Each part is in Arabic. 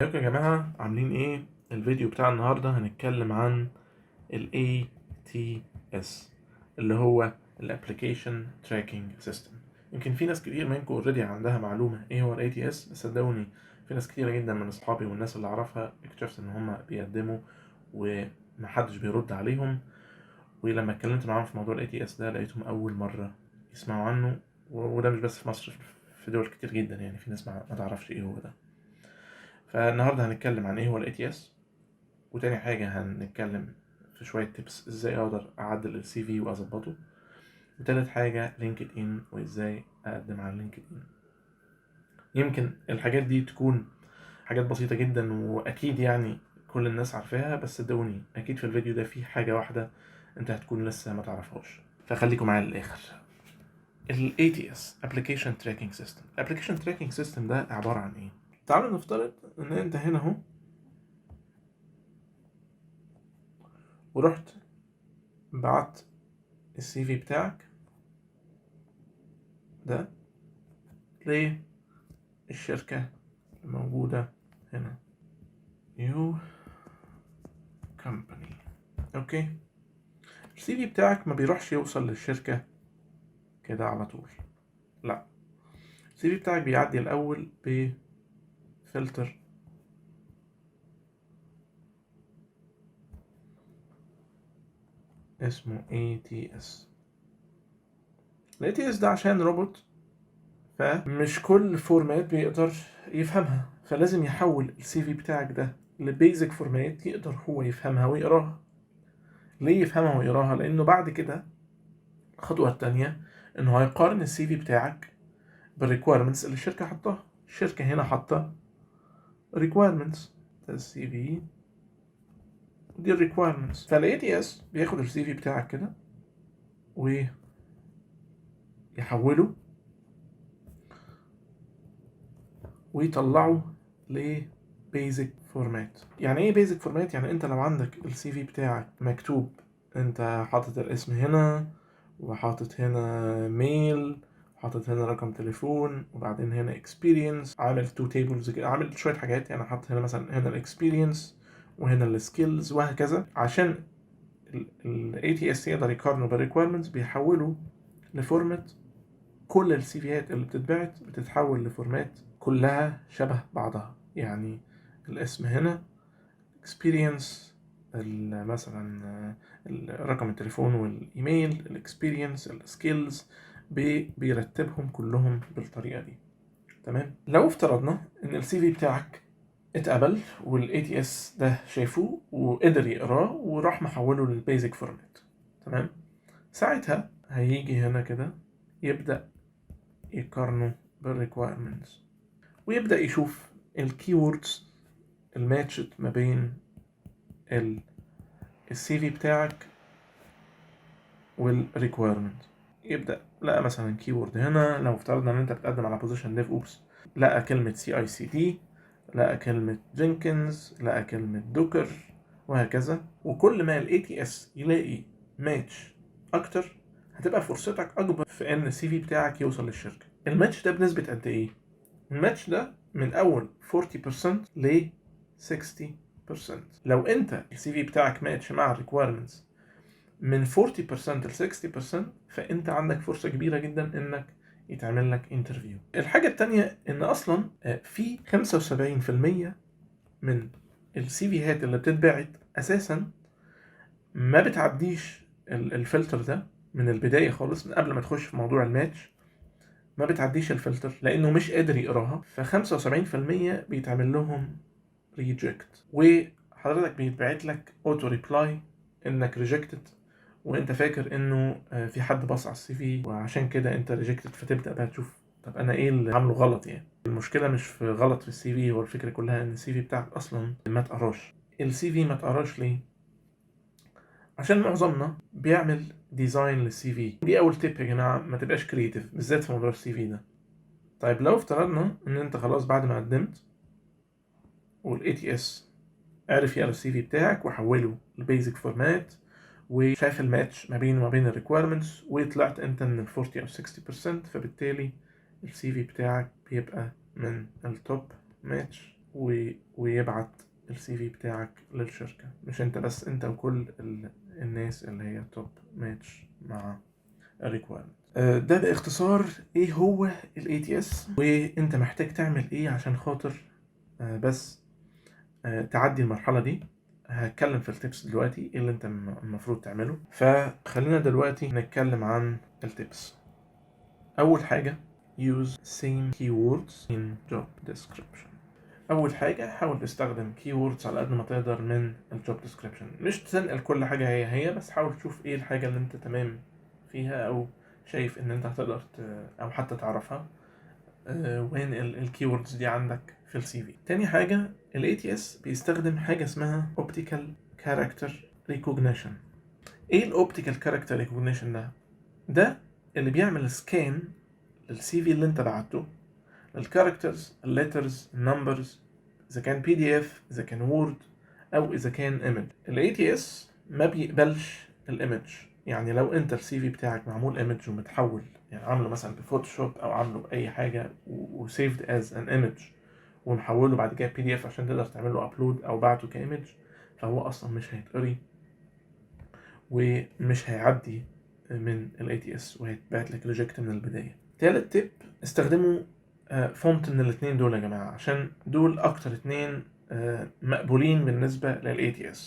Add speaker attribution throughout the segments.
Speaker 1: ازيكم يا جماعة، عاملين ايه؟ الفيديو بتاع النهاردة هنتكلم عن ال ATS اللي هو ال Application Tracking System. يمكن في ناس كتير منكم اوريدي عندها معلومة ايه هو ال ATS، بس صدقوني في ناس كتيرة جدا من اصحابي والناس اللي اعرفها اكتشفت ان هم بيقدموا ومحدش بيرد عليهم، ولما اتكلمت معاهم في موضوع ال ATS ده لقيتهم اول مرة يسمعوا عنه. وده مش بس في مصر، في دول كتير جدا، يعني في ناس ما تعرفش ايه هو ده. فالنهارده هنتكلم عن ايه هو ال ATS، وتاني حاجة هنتكلم في شوية تيبس ازاي اقدر اعدل السي في واظبطه، وتالت حاجة لينكد ان وازاي اقدم على لينكد ان. يمكن الحاجات دي تكون حاجات بسيطة جدا واكيد يعني كل الناس عارفاها، بس صدقوني اكيد في الفيديو ده في حاجة واحدة انت هتكون لسه ما تعرفهاش، فخليكم معايا للاخر. ال ATS Application Tracking System. Application Tracking System ده عبارة عن ايه؟ تعالوا نفترض ان انت هنا اهو ورحت بعت السي في بتاعك ده للشركة الموجودة هنا، نيو كمباني. اوكي، السي في بتاعك ما بيروحش يوصل للشركة كده على طول، لا، السي في بتاعك بيعدي الأول بفلتر اسمه ATS. ال ATS ده عشان روبوت، فمش كل فورمات بيقدر يفهمها، فلازم يحول السي في بتاعك ده لبيزك فورمات يقدر هو يفهمها ويقراها. ليه يفهمها ويقراها؟ لأنه بعد كده الخطوة التانية إنه هيقارن السي في بتاعك بالريكويرمنتس اللي الشركة حطها. الشركة هنا حاطة requirements، ده السي في ودي الريكويرمنتس. فال ATS بياخد السي في بتاعك كده ويحوله ويطلعه ل basic format. يعني ايه basic format؟ يعني انت لو عندك السي في بتاعك مكتوب انت حاطط الاسم هنا وحاطط هنا ميل، حاطط هنا رقم تليفون، وبعدين هنا experience، عامل تو tables كده، عامل شوية حاجات، يعني حاطط هنا مثلا هنا الاكسبيرينس وهنا السكيلز وهكذا، عشان ال ATS يقدر يقارنه بالrequirements بيحوله لفورمات. كل السي فيات اللي بتتبعت بتتحول لفورمات كلها شبه بعضها، يعني الاسم هنا، experience، مثلا رقم التليفون والايميل، الاكسبيرينس، السكيلز، بيرتبهم كلهم بالطريقه دي. تمام، لو افترضنا ان السي في بتاعك اتقبل والاي تي اس ده شافه وقدر يقراه وراح محوله للبيزك فورمات، تمام، ساعتها هيجي هنا كده يبدا يقارنه بالريكويرمنتس ويبدا يشوف الكيوردز الماتشت ما بين السي في بتاعك والريكويرمنت. يبدا لقى مثلا كيورد هنا، لو افترضنا ان انت بتقدم على بوزيشن ديف اوبس، لقى كلمه سي اي سي دي، لقى كلمه جينكنز، لقى كلمه دوكر، وهكذا. وكل ما الاي تي اس يلاقي ماتش اكتر هتبقى فرصتك اكبر في ان السي في بتاعك يوصل للشركه. الماتش ده بنسبه قد ايه؟ الماتش ده من اول 40% ل 60%. لو انت السي في بتاعك ماتش مع الريكويرمنتس من 40% ل 60%، فانت عندك فرصه كبيره جدا انك يتعمل لك انترفيو. الحاجه التانية ان اصلا في 75% من السي فيهات اللي بتتبعت اساسا ما بتعديش الفلتر ده من البدايه خالص، من قبل ما تخش في موضوع الماتش ما بتعديش الفلتر لانه مش قادر يقراها، ف 75% بيتعمل لهم ريجكت، وحضرتك بيتبعت لك اوتو ريبلاي انك ريجكتد، وانت فاكر انه في حد بص على السي في وعشان كده انت ريجكتد، فتبدا بقى تشوف طب انا ايه اللي عامله غلط. يعني المشكله مش في غلط في السي في، هو الفكره كلها ان السي في بتاعك اصلا ما تقراش. السي في ما تقراش ليه؟ عشان معظمنا بيعمل ديزاين للسي في. دي اول تيب يا جماعه، ما تبقاش كرييتيف بالذات في موضوع السي في ده. طيب لو افترضنا ان انت خلاص بعد ما قدمت والاي تي اس عرف يقرا السي في بتاعك وحوله لبيزك فورمات وشاف الماتش ما بينه وما بين الريكويرمنتس وطلعت انت من ال 40 او 60%، فبالتالي السي في بتاعك بيبقى من التوب ماتش ويبعت السي في بتاعك للشركة. مش انت بس، انت وكل الناس اللي هي توب ماتش مع الريكويرمنت. ده باختصار ايه هو ال ATS، وانت محتاج تعمل ايه عشان خاطر بس تعدي المرحلة دي. هتكلم في التيبس دلوقتي ايه اللي انت المفروض تعمله. فخلينا دلوقتي نتكلم عن التيبس. اول حاجة use same keywords in job description. اول حاجة حاول تستخدم keywords على قد ما تقدر من الجوب description. مش تنقل كل حاجة هي بس حاول تشوف ايه الحاجة اللي انت تمام فيها او شايف ان انت هتقدر او حتى تعرفها وين الكيوردز دي عندك في السي في. تاني حاجة ال ATS بيستخدم حاجة اسمها Optical Character Recognition. ايه ال Optical Character Recognition ده اللي بيعمل سكان للسي في اللي انت بعته، الكاركترز، الليترز، النمبرز، اذا كان PDF، اذا كان وورد، او اذا كان ايمج. ال ATS ما بيقبلش الايمج. يعني لو انت السي في بتاعك معمول ايمج ومتحول، يعني عامله مثلا بفوتوشوب او عامله باي حاجه وسيفد از ان ايمج ومحوله بعد كده PDF عشان تقدر تعمل له ابلود او بعته كايمج، فهو اصلا مش هيتقري ومش هيعدي من ال ATS وهيتبعت لك ريجكت من البدايه. تالت تيب، استخدموا فونت من الاثنين دول يا جماعه، عشان دول اكتر اثنين مقبولين بالنسبه لل ATS: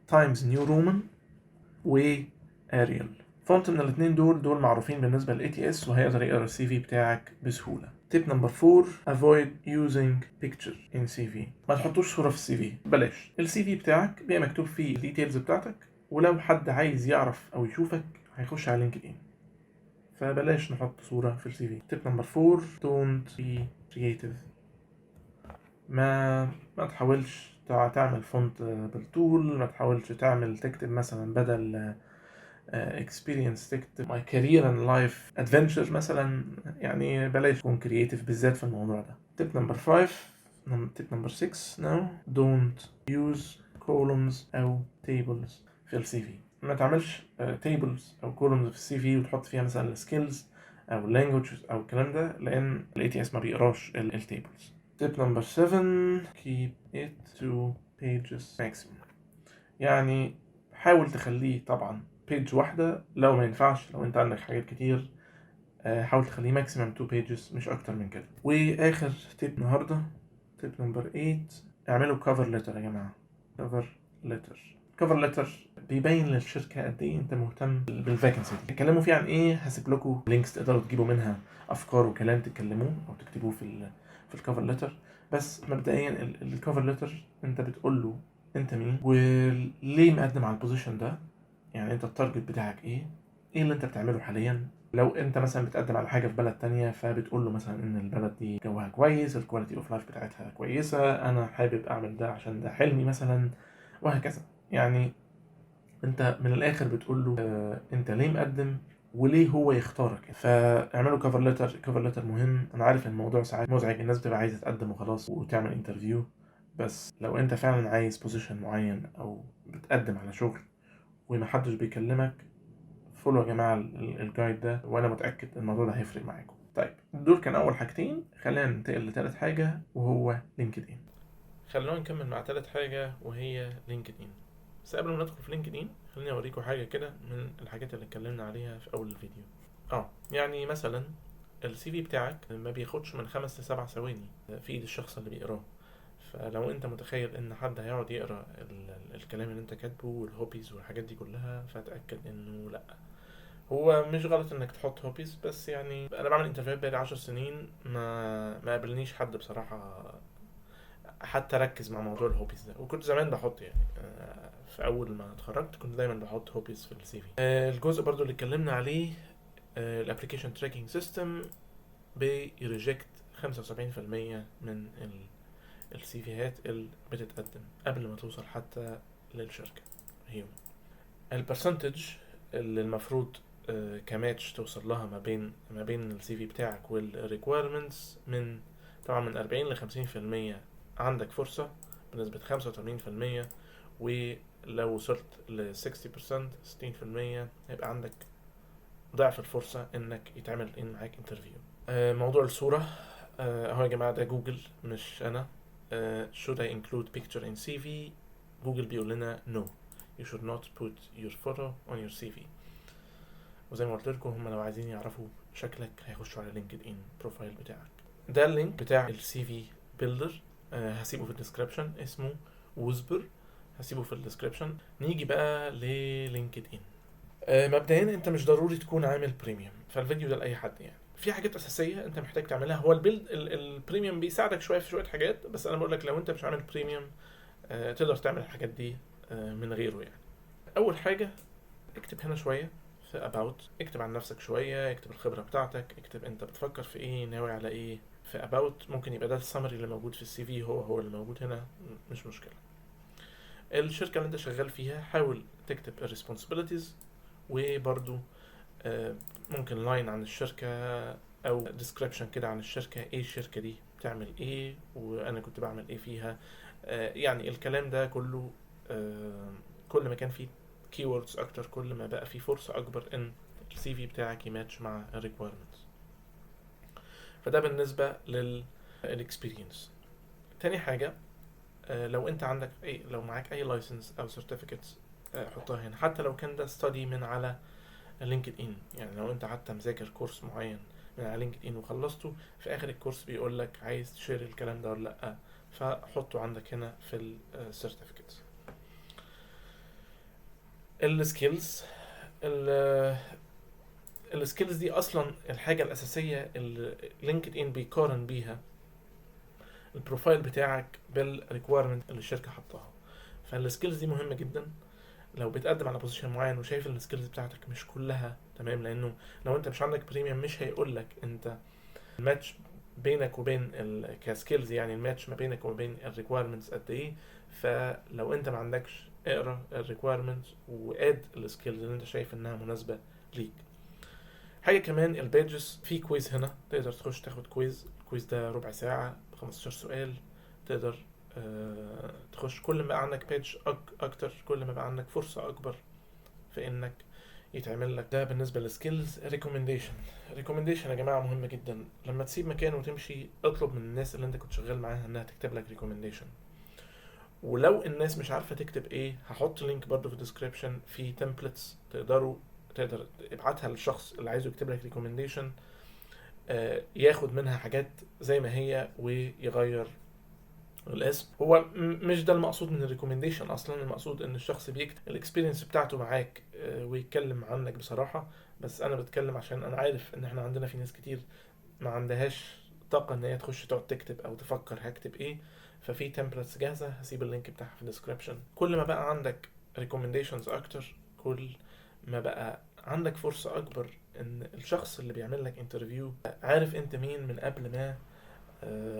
Speaker 1: تايمز نيو رومان واريال. فونت من الاثنين دول معروفين بالنسبه لل ATS وهيقدر يقرا السي في بتاعك بسهوله. تيب نمبر 4: avoid using picture in CV. ما تحطوش صوره في السي في، بلاش. السي في بتاعك بيبقى مكتوب فيه الديتيلز بتاعتك، ولو حد عايز يعرف او يشوفك هيخش على لينكد ان، فبلاش نحط صورة في السي في. تيب نمبر 4: don't be creative. ما تحاولش تعمل فونت بالطول، ما تحاولش تكتب مثلا بدل experience تكتب my career and life adventure مثلا. يعني بلاش تكون creative بالذات في الموضوع ده. تيب نمبر 5 تيب نمبر 6 now: don't use columns أو tables في السي في. ما تعملش tables أو columns في السي في وتحط فيها مثلا skills أو languages أو الكلام ده، لأن ال ATS ما بيقراش tables. tip number 7: keep it to pages maximum. يعني حاول تخليه طبعا page واحدة، لو ما ينفعش لو انت عندك حاجات كتير حاول تخليه maximum 2 pages مش أكتر من كده. وآخر tip النهاردة tip number 8: اعملوا cover letter يا جماعة. cover letter بيبين للشركة قد ايه انت مهتم بالفاكنسي دي. تتكلموا فيه عن ايه، هسيب لكم لينكس تقدروا تجيبوا منها افكار وكلام تتكلموه او تكتبوه في الكفر ليتر. بس مبدئيا الكفر ليتر انت بتقول له انت مين وليه مقدم على البوزيشن ده، يعني انت التارجت بتاعك ايه اللي انت بتعمله حاليا. لو انت مثلا بتقدم على حاجه في بلد تانية فبتقول له مثلا ان البلد دي جوها كويس، الكواليتي اوف لايف بتاعتها كويسه، انا حابب اعمل ده عشان ده حلمي مثلا، وهكذا. يعني انت من الاخر بتقول له انت ليه مقدم وليه هو يختارك. فاعملوا كفر ليتر. كفر ليتر مهم. انا عارف ان الموضوع ساعات مزعج، الناس بتبقى عايزه تقدم وخلاص وتعمل انترفيو، بس لو انت فعلا عايز بوزيشن معين او بتقدم على شغل ومحدش بيكلمك، فولو يا جماعه الجايد ده، وانا متاكد الموضوع ده هيفرق معاكم. طيب دول كان اول حاجتين، خلينا ننتقل لتالت حاجه وهو لينكد ان. خلونا نكمل مع تالت حاجه وهي لينكد ان. بس قبل ما ندخل في لينكد ان خليني اوريكم حاجه كده من الحاجات اللي اتكلمنا عليها في اول الفيديو. يعني مثلا السي في بتاعك ما بياخدش من 5 ل 7 ثواني في ايد الشخص اللي بيقراه. فلو انت متخيل ان حد هيقعد يقرا الكلام اللي انت كاتبه والهوبيز والحاجات دي كلها، فتاكد انه لا. هو مش غلط انك تحط هوبيز، بس يعني انا بعمل انترفيوهات بقالي 10 سنين ما قابلنيش حد بصراحه حتى ركز مع موضوع الهوبيز ده. وكنت زمان بحط يعني في اول ما اتخرجت كنت دايما بحط هوبيز في السي في. الجزء برضو اللي اتكلمنا عليه الابلكيشن تراكنج سيستم بيريجكت 75% من السي فيهات اللي بتتقدم قبل ما توصل حتى للشركه. هي البرسنتج اللي المفروض كماتش توصل لها ما بين السي في بتاعك والريكويرمنتس، طبعا من 40 ل 50% عندك فرصة بنسبة 85%، ولو وصلت ل 60% هيبقى عندك ضعف الفرصة انك يتعمل معاك انترفيو. موضوع الصورة اهو يا جماعة، ده جوجل مش انا. should I include picture in CV. جوجل بيقول لنا no, you should not put your photo on your CV. وزي ما قلت لكم هم لو عايزين يعرفوا شكلك هيخشوا على لينكد ان بروفايل بتاعك. ده اللينك بتاع السي في بيلدر، هسيبه في الديسكريبشن، اسمه ووزبر، هسيبه في الديسكريبشن. نيجي بقى للينكد ان. مبدئيا انت مش ضروري تكون عامل بريميوم، فالفيديو ده لاي حد يعني. في حاجات اساسيه انت محتاج تعملها. هو البيلد البريميوم بيساعدك شويه في شويه حاجات، بس انا بقول لك لو انت مش عامل بريميوم تقدر تعمل الحاجات دي من غيره يعني. اول حاجه اكتب هنا شويه في about، اكتب عن نفسك شويه، اكتب الخبره بتاعتك، اكتب انت بتفكر في ايه، ناوي على ايه. في about ممكن يبقى ده السمري اللي موجود في السي في، هو اللي موجود هنا، مش مشكله. الشركه اللي انت شغال فيها حاول تكتب responsibilities، وبرضو ممكن لاين عن الشركة او description كده عن الشركة، ايه الشركة دي بتعمل ايه وانا كنت بعمل ايه فيها. يعني الكلام ده كله كل ما كان فيه keywords اكتر كل ما بقى فيه فرصة اكبر ان السي في بتاعك يماتش مع requirements. فده بالنسبة للاكسبيرينس. تاني حاجة لو انت عندك لو معاك اي لايسنس او certificates حطها هنا، حتى لو كان ده study من على لينكد ان. يعني لو انت حتى مذاكر كورس معين من على لينكد ان وخلصته، في اخر الكورس بيقول لك عايز تشير الكلام ده ولا لا، فحطه عندك هنا في السيرتيفيكتس. السكيلز، السكيلز دي اصلا الحاجه الاساسيه اللي لينكد ان بيقارن بيها البروفايل بتاعك بالريكويرمنت اللي الشركه حطاها. فالسكيلز دي مهمه جدا لو بتقدم على بوزيشن معين وشايف ان السكيلز بتاعتك مش كلها تمام، لانه لو انت مش عندك بريميوم مش هيقول لك انت الماتش بينك وبين كسكيلز، يعني الماتش ما بينك وما بين الريكويرمنتس قد ايه. فلو انت ما عندكش اقرا الريكويرمنتس واد السكيلز اللي انت شايف انها مناسبه ليك. حاجه كمان البيجز، في كويز هنا تقدر تخش تاخد كويز. الكويز ده ربع ساعه 15 سؤال، تقدر تخش. كل ما بقى عندك بيج اكتر كل ما بقى عندك فرصه اكبر في انك يتعمل لك. ده بالنسبه للسكيلز. ريكومنديشن يا جماعه مهم جدا. لما تسيب مكان وتمشي اطلب من الناس اللي انت كنت شغال معاها انها تكتب لك ريكومنديشن. ولو الناس مش عارفه تكتب ايه، هحط لينك برضو في الديسكريبشن في تمبلتس تقدر ابعتها للشخص اللي عايزه يكتب لك ريكومنديشن، ياخد منها حاجات زي ما هي ويغير الاسم. هو مش ده المقصود من الريكومنديشن اصلا، المقصود ان الشخص بيكتب الاكسبيرينس بتاعته معاك ويتكلم عنك بصراحه. بس انا بتكلم عشان انا عارف ان احنا عندنا في ناس كتير ما عندهاش طاقه ان هي تخش تقعد تكتب او تفكر هكتب ايه. ففي تمبلتس جاهزه هسيب اللينك بتاعها في الديسكريبشن. كل ما بقى عندك ريكومنديشنز اكتر كل ما بقى عندك فرصه اكبر ان الشخص اللي بيعمل لك انترفيو عارف انت مين من قبل ما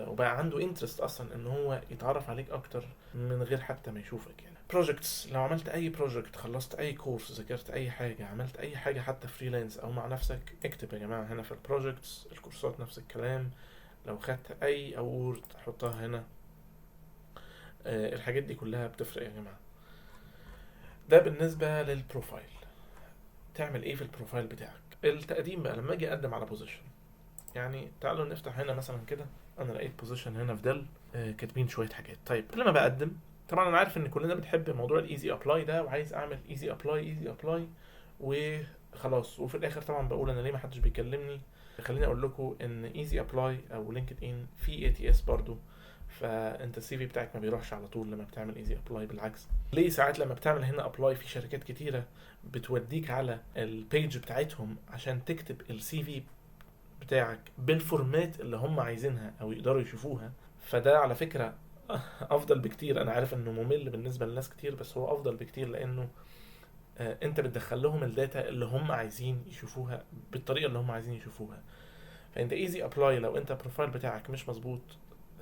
Speaker 1: وبقى عنده انترست اصلا ان هو يتعرف عليك اكتر من غير حتى ما يشوفك. يعني بروجكتس، لو عملت اي بروجكت، خلصت اي كورس، ذاكرت اي حاجه، عملت اي حاجه حتى فريلانس او مع نفسك، اكتب يا جماعه هنا في البروجكتس. الكورسات نفس الكلام، لو خدت اي اوورد حطها هنا. الحاجات دي كلها بتفرق يا جماعه. ده بالنسبه للبروفايل. تعمل ايه في البروفايل بتاعك؟ التقديم بقى لما اجي اقدم على بوزيشن، يعني تعالوا نفتح هنا مثلا كده. انا لقيت بوزيشن هنا في دل كاتبين شويه حاجات. طيب قبل ما بقدم، طبعا انا عارف ان كلنا بنحب موضوع الايزي ابلاي ده، وعايز اعمل ايزي ابلاي وخلاص. وفي الاخر طبعا بقول انا ليه ما حدش بيكلمني. خليني اقول لكم ان ايزي ابلاي او لينكد ان في اي تي اس برضو، فانت السي في بتاعك ما بيروحش على طول لما بتعمل ايزي ابلاي. بالعكس، ليه ساعات لما بتعمل هنا ابلاي في شركات كتيره بتوديك على البيج بتاعتهم عشان تكتب السي في بتاعك بالفورمات اللي هم عايزينها او يقدروا يشوفوها. فده على فكرة افضل بكتير. انا عارف انه ممل بالنسبة لناس كتير، بس هو افضل بكتير لانه انت بتدخل لهم الداتا اللي هم عايزين يشوفوها بالطريقة اللي هم عايزين يشوفوها. فانت ايزي ابلاي لو انت البروفايل بتاعك مش مظبوط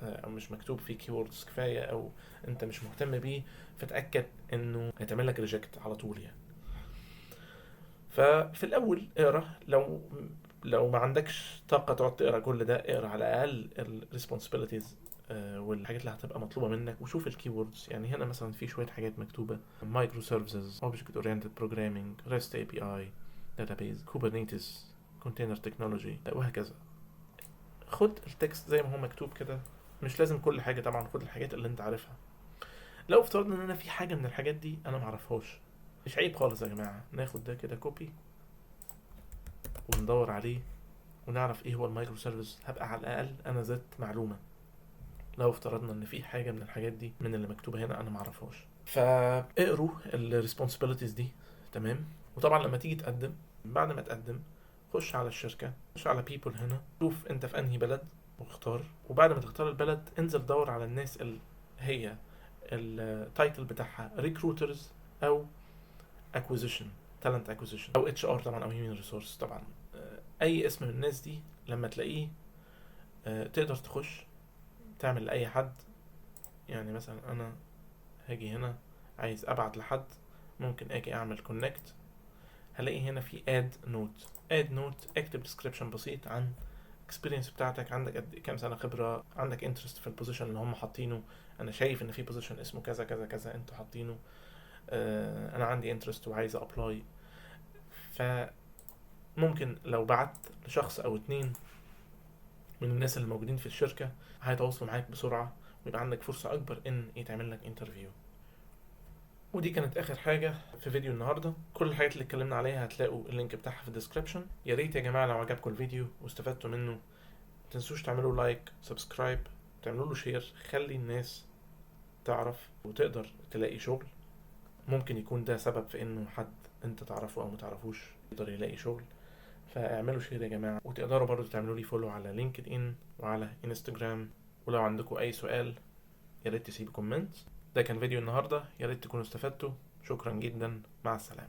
Speaker 1: او مش مكتوب فيه كيوردز كفاية او انت مش مهتم بيه، فتأكد انه هيتعمل لك ريجكت على طول يعني. ففي الاول اقرا، لو ما عندكش طاقة تقعد تقرا كل ده، اقرا على الاقل الريسبونسبيلتيز والحاجات اللي هتبقى مطلوبة منك، وشوف الكيوردز. يعني هنا مثلا في شوية حاجات مكتوبة: مايكرو سيرفيسز، اوبجكت اورينتد بروجرامينج، ريست اي بي اي، داتابيز، كوبرنيتس، كونتينر تكنولوجي، وهكذا. خد التكست زي ما هو مكتوب كده مش لازم كل حاجه طبعا، خد الحاجات اللي انت عارفها. لو افترضنا ان انا في حاجه من الحاجات دي انا معرفهاش، مش عيب خالص يا جماعه ناخد ده كده كوبي وندور عليه ونعرف ايه هو المايكرو سيرفيس. هبقى على الاقل انا ذات معلومه لو افترضنا ان في حاجه من الحاجات دي من اللي مكتوبه هنا انا معرفهاش. فاقروا الريسبونسبيلتيز دي، تمام. وطبعا لما تيجي تقدم، بعد ما تقدم خش على الشركه، خش على بيبل هنا، شوف انت في انهي بلد واختار. وبعد ما تختار البلد انزل دور على الناس اللي هي التايتل بتاعها ريكروترز او اكوزيشن، تالنت اكوزيشن، او اتش ار طبعا، او هيومن ريسورس طبعا. اي اسم من الناس دي لما تلاقيه تقدر تخش تعمل لاي حد. يعني مثلا انا هاجي هنا عايز ابعت لحد، ممكن اجي اعمل كونكت، هلاقي هنا في اد نوت، اكتب ديسكريبشن بسيط عن الاكسبيرينس بتاعتك، عندك قد كام سنه خبره، عندك انترست في البوزيشن اللي هم حاطينه. انا شايف ان في بوزيشن اسمه كذا كذا كذا انتوا حاطينه، انا عندي انترست وعايز ابلاي. فممكن لو بعت لشخص او اتنين من الناس اللي موجودين في الشركه هيتواصلوا معاك بسرعه، ويبقى عندك فرصه اكبر ان يتعمل لك انترفيو. ودي كانت اخر حاجه في فيديو النهارده. كل الحاجات اللي اتكلمنا عليها هتلاقوا اللينك بتاعها في الديسكربشن. يا ريت يا جماعه لو عجبكم الفيديو واستفدتوا منه متنسوش تعملوا لايك، سبسكرايب، تعملوا له شير، خلي الناس تعرف وتقدر تلاقي شغل. ممكن يكون ده سبب في انه حد انت تعرفه او متعرفوش يقدر يلاقي شغل. فاعملوا شير يا جماعه، وتقدروا برضو تعملوا لي فولو على لينكد ان وعلى انستجرام. ولو عندكم اي سؤال يا ريت تسيبوا كومنت. ده كان فيديو النهارده، يا ريت تكونوا استفدتوا. شكرا جدا، مع السلامه.